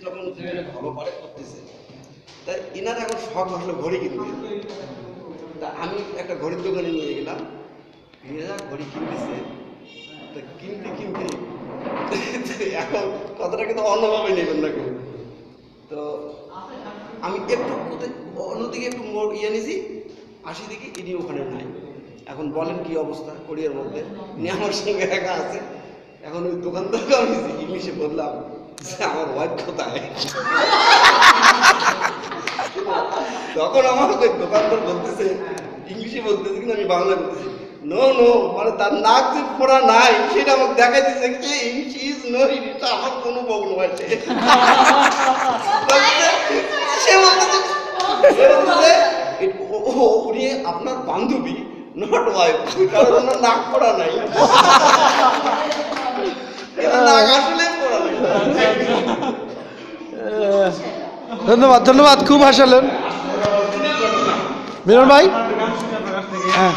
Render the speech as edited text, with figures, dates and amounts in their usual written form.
যখন ভালো পারে করতেছে, তাই এনার এখন শখ আসলে ঘড়ি কিনবে। তা আমি একটা ঘড়ির দোকানে নিয়ে গেলাম, ঘড়ি কিনতেছে। তা কিনতে কিনতে এখন কথাটা কিন্তু অন্যভাবে নেবেন না কেউ। তো আমি একটু অন্যদিকে একটু ইয়ে নিয়েছি, আসি দেখি ইনি ওখানে নাই। এখন বলেন কি অবস্থা কোরিয়ার মধ্যে, ইনি আমার সঙ্গে একা আছে। এখন ওই দোকানদারকে আমি ইংলিশে বললাম যে আমার ওয়াইফ কোথায়। তখন আমার ওই দোকানদার বলতেছে, ইংলিশে বলতেছে কিন্তু আমি বাংলা বলতেছি, নো নো, মানে তার নাক যে ফোড়া নাই সেটা আমাকে দেখাইতেছে কি ইজ নো, এটা আমার কোনো প্রবলেম আছে। সে বলতেছে উনি আপনার বান্ধবী, নট ওয়াইফ, কারণ ওনার নাক ফোড়া নাই। নাক আসলে ফোড়া নাই। ধন্যবাদ ধন্যবাদ, খুব হাসালেন মিলন ভাই। হ্যাঁ।